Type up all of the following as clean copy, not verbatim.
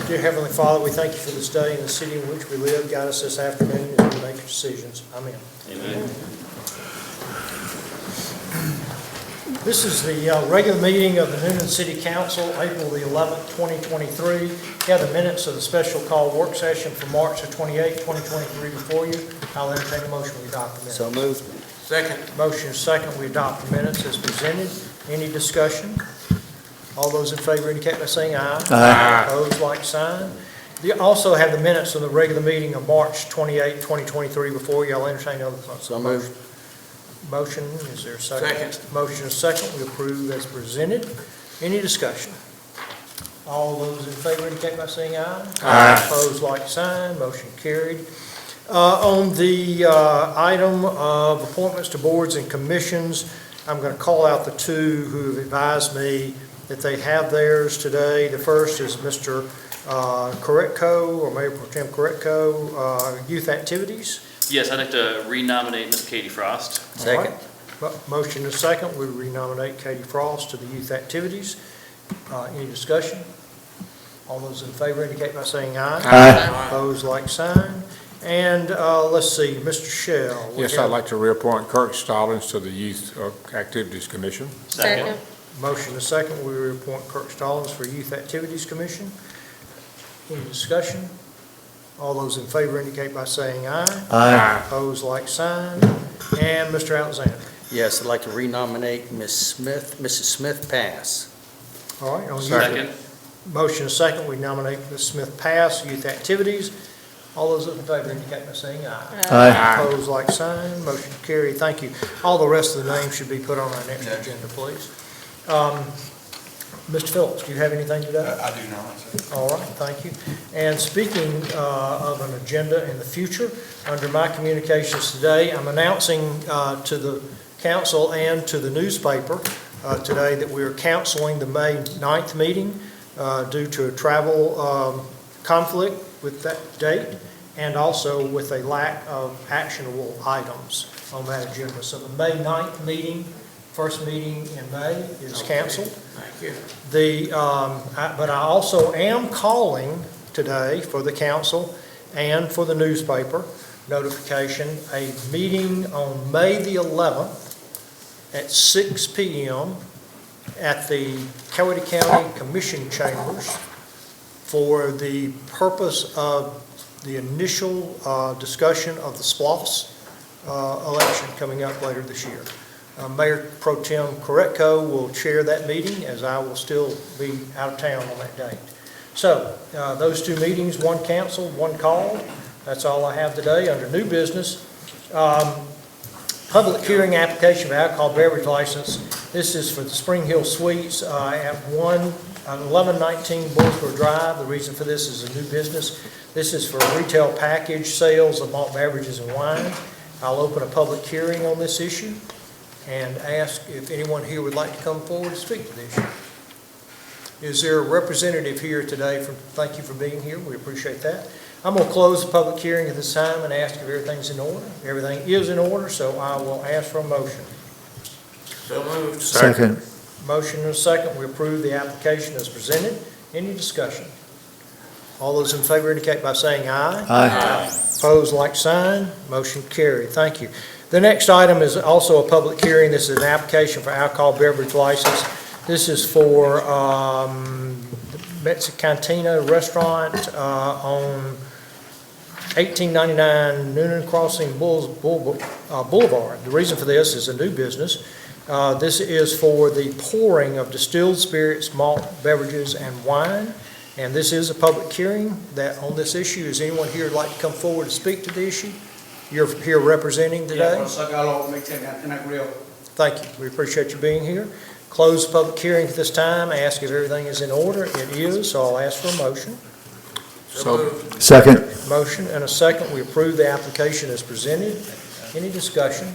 Dear Heavenly Father, we thank you for this day and the city in which we live. Guide us this afternoon as we make decisions. Amen. Amen. This is the regular meeting of the Newnan City Council, April the 11th, 2023. You have the minutes of the special call work session for March the 28th, 2023 before you. I'll entertain a motion we adopt the minutes. So moved. Second. Motion is second, we adopt the minutes as presented. Any discussion? All those in favor indicate by saying aye. Aye. Opposed, like sign. You also have the minutes of the regular meeting of March 28, 2023 before you. I'll entertain other motions. So moved. Motion, is there a second? Second. Motion is second, we approve as presented. Any discussion? All those in favor indicate by saying aye. Aye. Opposed, like sign, motion carried. On the item of appointments to boards and commissions, I'm going to call out the two who have advised me that they have theirs today. The first is Mr. Koretko, or Mayor Pro Tem Koretko, Youth Activities. Yes, I'd like to renominate Ms. Katie Frost. Second. All right. Motion is second, we renominate Katie Frost to the Youth Activities. Any discussion? All those in favor indicate by saying aye. Aye. Opposed, like sign. And let's see, Mr. Shell. Yes, I'd like to reappoint Kirk Stallings to the Youth Activities Commission. Second. Motion is second, we reappoint Kirk Stallings for Youth Activities Commission. Any discussion? All those in favor indicate by saying aye. Aye. Opposed, like sign. And Mr. Alexander. Yes, I'd like to renominate Mrs. Smith Pass. All right. On youth- Second. Motion is second, we nominate Ms. Smith Pass, Youth Activities. All those in favor indicate by saying aye. Aye. Opposed, like sign. Motion carried. Thank you. All the rest of the names should be put on our next agenda, please. Mr. Phillips, do you have anything today? I do not, sir. All right, thank you. And speaking of an agenda in the future, under my communications today, I'm announcing to the council and to the newspaper today that we are canceling the May 9th meeting due to a travel conflict with that date and also with a lack of actionable items on that agenda. So the May 9th meeting, first meeting in May, is canceled. Thank you. But I also am calling today for the council and for the newspaper notification, a meeting on May the 11th at 6 p.m. at the Coweta County Commission Chambers for the purpose of the initial discussion of the SPLOST election coming up later this year. Mayor Pro Tem Koretko will chair that meeting, as I will still be out of town on that date. So those two meetings, one canceled, one called. That's all I have today. Under new business, public hearing application for alcohol beverage license. This is for the Spring Hill Suites at 1119 Bullsboro Drive. The reason for this is a new business. This is for retail package sales of malt beverages and wine. I'll open a public hearing on this issue and ask if anyone here would like to come forward and speak to the issue. Is there a representative here today? Thank you for being here. We appreciate that. I'm going to close the public hearing at this time and ask if everything's in order. Everything is in order, so I will ask for a motion. So moved. Second. Motion and a second. We approve the application as presented. Any discussion? All those in favor indicate by saying aye. Aye. Opposed, like sign. Motion carried. Thank you. The next item is also a public hearing. This is an application for alcohol beverage license. This is for Betsy Cantina Restaurant on 1899 Noonan Crossing Boulevard. The reason for this is a new business. This is for the pouring of distilled spirits, malt beverages, and wine. And this is a public hearing that on this issue. Is anyone here who'd like to come forward to speak to the issue? You're here representing today? Thank you. We appreciate you being here. Close the public hearing at this time. Ask if everything is in order. It is, so I'll ask for a motion. So moved. Second. Motion and a second. We approve the application as presented. Any discussion?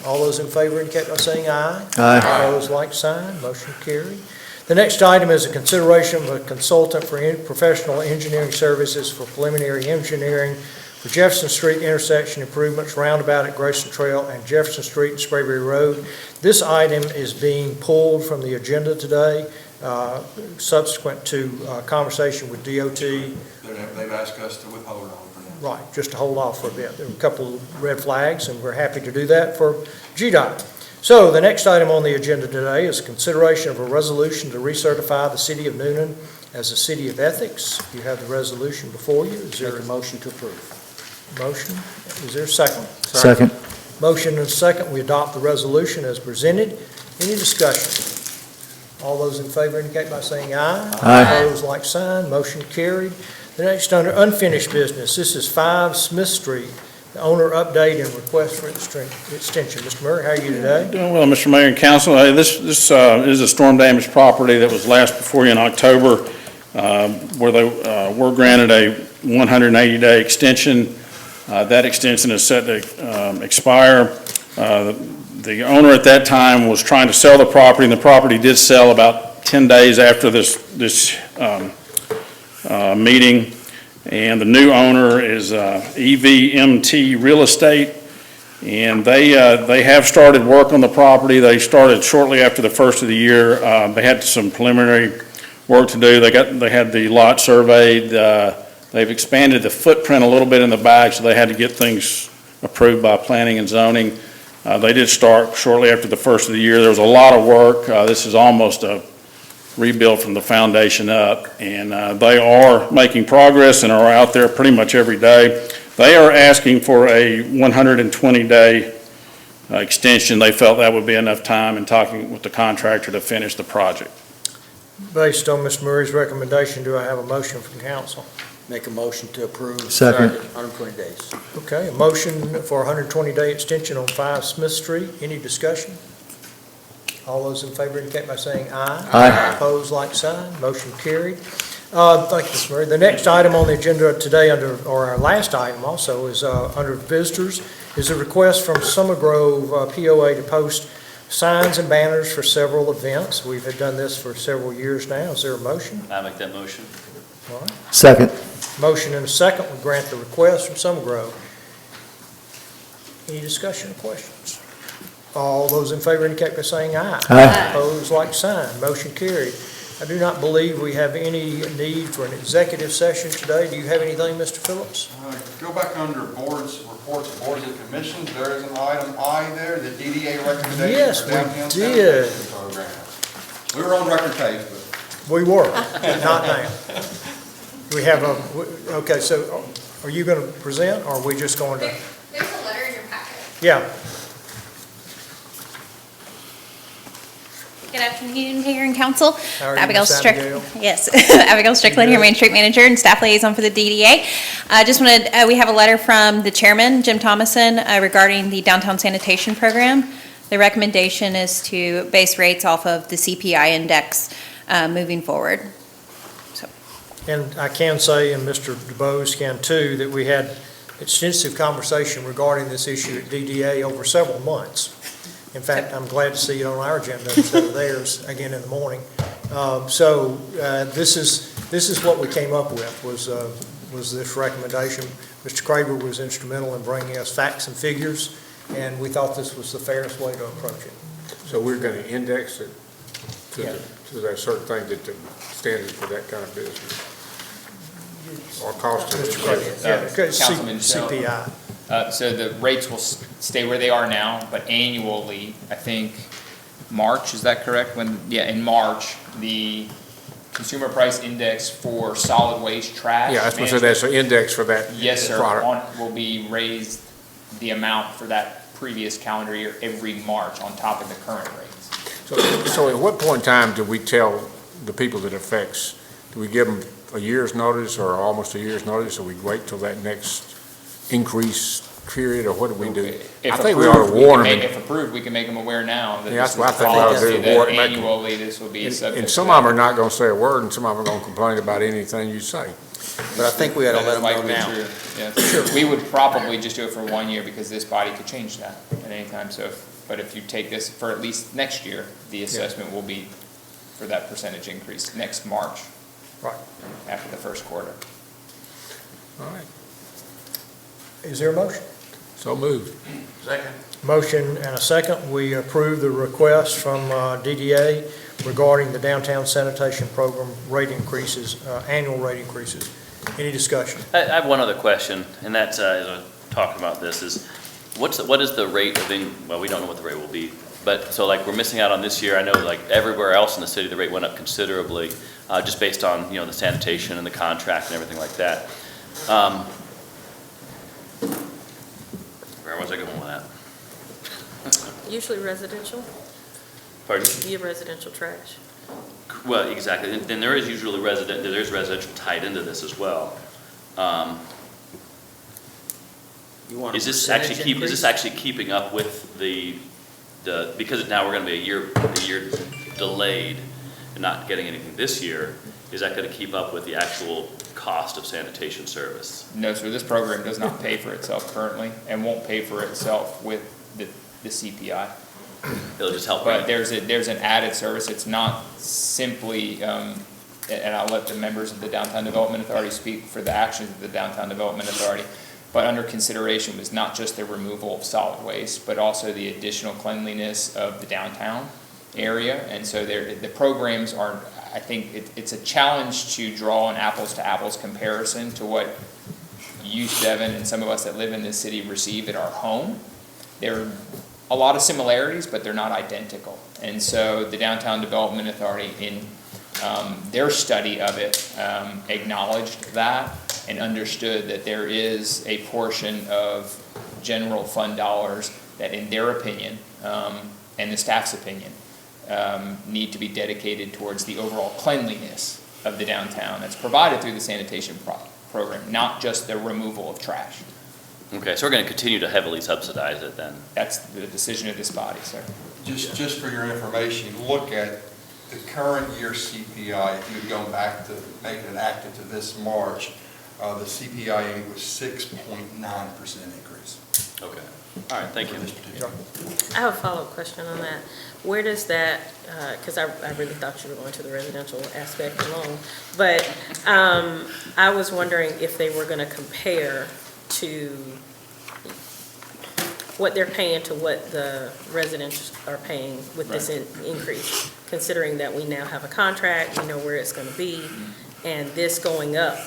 All those in favor indicate by saying aye. Aye. Opposed, like sign. Motion carried. The next item is a consideration of a consultant for professional engineering services for preliminary engineering for Jefferson Street intersection improvements, roundabout at Grayson Trail and Jefferson Street and Sprayberry Road. This item is being pulled from the agenda today subsequent to conversation with DOT. They've asked us to withhold on for now. Right, just to hold off for a bit. There were a couple of red flags, and we're happy to do that for GDOT. So the next item on the agenda today is consideration of a resolution to recertify the city of Newnan as a city of ethics. You have the resolution before you. Is there Make a a motion to approve. motion? Is there a second? Second. Motion and a second. We adopt the resolution as presented. Any discussion? All those in favor indicate by saying aye. Aye. Opposed, like sign. Motion carried. The next, under unfinished business, this is 5 Smith Street. The owner update and request for extension. Mr. Murray, how are you today? Doing well, Mr. Mayor and Council. This is a storm damaged property that was last before you in October, where they were granted a 180-day extension. That extension is set to expire. The owner at that time was trying to sell the property, and the property did sell about 10 days after this meeting. And the new owner is EVMT Real Estate, and they have started work on the property. They started shortly after the first of the year. They had some preliminary work to do. They had the lot surveyed. They've expanded the footprint a little bit in the back, so they had to get things approved by planning and zoning. They did start shortly after the first of the year. There was a lot of work. This is almost a rebuild from the foundation up, and they are making progress and are out there pretty much every day. They are asking for a 120-day extension. They felt that would be enough time in talking with the contractor to finish the project. Based on Mr. Murray's recommendation, do I have a motion from council? Make a motion to approve. Second. 120 days. Okay, a motion for a 120-day extension on 5 Smith Street. Any discussion? All those in favor indicate by saying aye. Aye. Opposed, like sign. Motion carried. Thank you, Mr. Murray. The next item on the agenda today, or our last item also, is under visitors, is a request from Summer Grove POA to post signs and banners for several events. We've had done this for several years now. Is there a motion? I make that motion. All right. Second. Motion and a second will grant the request from Summer Grove. Any discussion or questions? All those in favor indicate by saying aye. Aye. Opposed, like sign. Motion carried. I do not believe we have any need for an executive session today. Do you have anything, Mr. Phillips? Go back under boards, reports of boards and commissions. There is an item I there, the DDA recommendation Yes, for we downtown did. sanitation program. We were on record page, but We were, not now. We have okay, so are you going to present, or are we just going to? There's a letter in your packet. Yeah. Good afternoon, Mayor and Council. How are you, Abigail Miss Abigail? Yes, Abigail Strickland here, Main Street Manager and Staff Liaison for the DDA. We have a letter from the Chairman, Jim Thomason, regarding the downtown sanitation program. The recommendation is to base rates off of the CPI index moving forward. And I can say, and Mr. DuBose can too, that we had extensive conversation regarding this issue at DDA over several months. In fact, I'm glad to see it on our agenda instead of theirs again in the morning. This is what we came up with, was this recommendation. Mr. Craver was instrumental in bringing us facts and figures, and we thought this was the fairest way to approach it. So we're going to index it Yeah. to that certain thing that the standard for that kind of business? Or cost of Mr. it? Craver, yeah, okay, Councilman, so- CPI. So the rates will stay where they are now, but annually, I think, March, is that correct? In March, the consumer price index for solid waste trash. Yeah, that's what I said, that's an index for that Yes, sir, product. will be raised the amount for that previous calendar year every March on top of the current rates. So at what point in time do we tell the people that affects, do we give them a year's notice or almost a year's notice, or we wait till that next increase period, or what do we do? If I think we ought to approved, warn them. If approved, we can make them aware now that Yeah, this that's is what I the think we ought to policy, do, that warn- make- annually this will be subject. And to some that. of them are not gonna say a word, and some of them are gonna complain about anything you say. But I think we ought to That let is them know likely now. true, yes. Sure. We would probably just do it for 1 year because this body could change that at any time, but if you take this for at least next year, the assessment will be for that percentage increase next March. Right. After the first quarter. All right, Is there a motion? so moved. Second. Motion and a second. We approve the request from DDA regarding the downtown sanitation program rate increases, annual rate increases. Any discussion? I have one other question, and that's, as I'm talking about this, is what is the rate of, well, we don't know what the rate will be, but, so like, we're missing out on this year. I know like everywhere else in the city, the rate went up considerably, just based on, the sanitation and the contract and everything like that. Where was I going with that? Usually residential, Pardon? via residential trash. Well, exactly. Then there is usually there's residential tied into this as well. You want a Is this actually percentage increase? is this actually keeping up with because now we're gonna be a year delayed and not getting anything this year, is that gonna keep up with the actual cost of sanitation service? No, sir, this program does not pay for itself currently and won't pay for itself with the CPI. It'll just help. But there's an added service. It's not simply, and I'll let the members of the Downtown Development Authority speak for the actions of the Downtown Development Authority. But under consideration was not just the removal of solid waste, but also the additional cleanliness of the downtown area. And so the programs are, I think it's a challenge to draw an apples to apples comparison to what you, Devin, and some of us that live in this city receive at our home. There are a lot of similarities, but they're not identical. And so the Downtown Development Authority in their study of it acknowledged that and understood that there is a portion of general fund dollars that in their opinion, and the staff's opinion, need to be dedicated towards the overall cleanliness of the downtown that's provided through the sanitation program, not just the removal of trash. Okay, so we're gonna continue to heavily subsidize it then? That's the decision of this body, sir. Just for your information, look at the current year CPI, if you'd gone back to make it enacted to this March, the CPI was 6.9% increase. Okay, all right, thank you. For this particular. I have a follow-up question on that. Where does that, because I really thought you were going to the residential aspect alone, but I was wondering if they were going to compare to what they're paying to what the residents are paying with this increase, considering that we now have a contract, we know where it's going to be, and this going up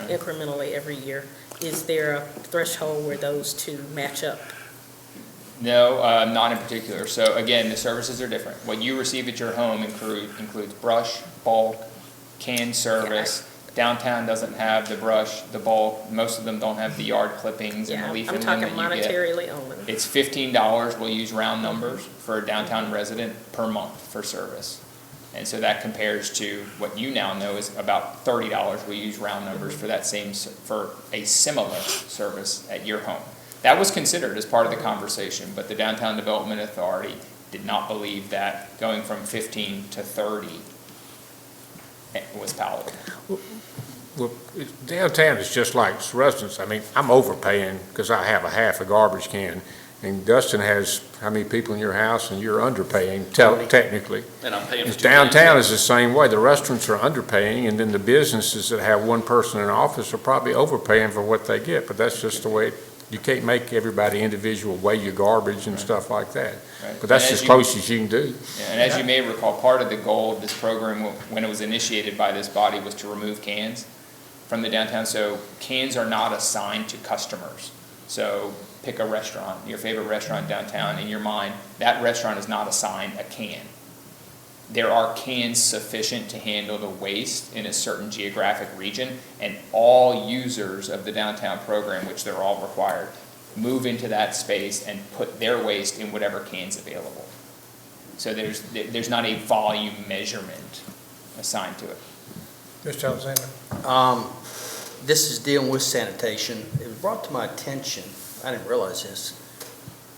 incrementally every year. Is there a threshold where those two match up? No, not in particular. So again, the services are different. What you receive at your home includes brush, bulk, can service. Downtown doesn't have the brush, the bulk. Most of them don't have the yard clippings and the leaf and limb that you get. I'm talking monetarily only. It's $15, we'll use round numbers, for a downtown resident per month for service. And so that compares to what you now know is about $30, we use round numbers for that for a similar service at your home. That was considered as part of the conversation, but the Downtown Development Authority did not believe that going from 15 to 30 was palatable. Well, downtown is just like residents. I mean, I'm overpaying because I have a half a garbage can. And Dustin has how many people in your house, and you're underpaying technically. And I'm paying for two Downtown cans. is the same way. The restaurants are underpaying, and then the businesses that have one person in office are probably overpaying for what they get. But that's just the way, you can't make everybody individual weigh your garbage and stuff like that. Right. But that's And as close as you can do. And as you may recall, part of the goal of this program, when it was initiated by this body, was to remove cans from the downtown. So cans are not assigned to customers. So pick a restaurant, your favorite restaurant downtown, in your mind, that restaurant is not assigned a can. There are cans sufficient to handle the waste in a certain geographic region, and all users of the downtown program, which they're all required, move into that space and put their waste in whatever can's available. So there's not a volume measurement assigned to it. Mr. Alexander? This is dealing with sanitation. It was brought to my attention, I didn't realize this,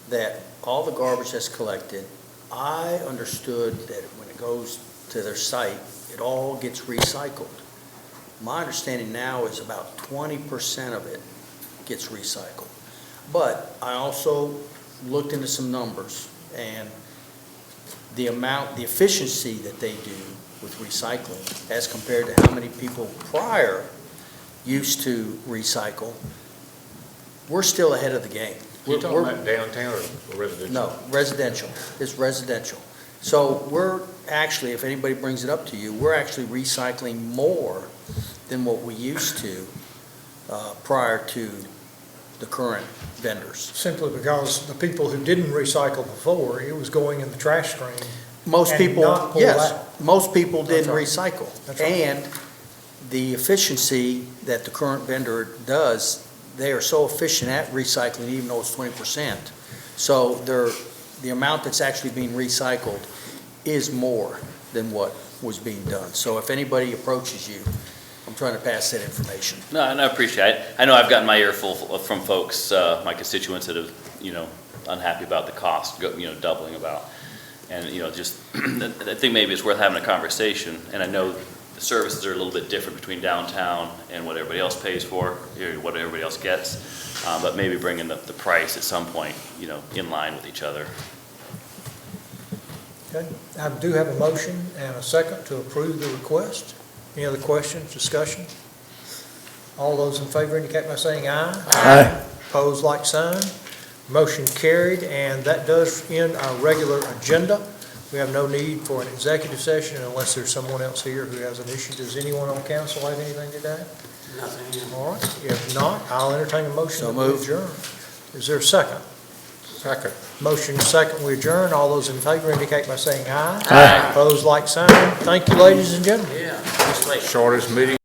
that all the garbage that's collected, I understood that when it goes to their site, it all gets recycled. My understanding now is about 20% of it gets recycled. But I also looked into some numbers, and the efficiency that they do with recycling as compared to how many people prior used to recycle, we're still ahead of the game. You're talking We're- about downtown or residential? No, residential. It's residential. So we're actually, if anybody brings it up to you, we're actually recycling more than what we used to prior to the current vendors. Simply because the people who didn't recycle before, it was going in the trash stream. Most And people, not pulled yes, out. most people didn't That's recycle. That's right. And the efficiency that the current vendor does, they are so efficient at recycling, even though it's 20%. So the amount that's actually being recycled is more than what was being done. So if anybody approaches you, I'm trying to pass that information. No, and I appreciate it. I know I've gotten my earful from folks, my constituents that have, unhappy about the cost, doubling about. And, just, I think maybe it's worth having a conversation, and I know the services are a little bit different between downtown and what everybody else pays for, or what everybody else gets, but maybe bringing the price at some point, in line with each other. Okay, I do have a motion and a second to approve the request. Any other questions, discussion? All those in favor indicate by saying aye. Aye. Opposed, like sign. Motion carried, and that does end our regular agenda. We have no need for an executive session unless there's someone else here who has an issue. Does anyone on council have anything today? Nothing. All right, if not, I'll entertain a motion So to moved. adjourn. Is there a second? Second. Motion second, we adjourn. All those in favor indicate by saying aye. Aye. Opposed, like sign. Thank you, ladies and gentlemen. Yeah, it's late. Shortest meeting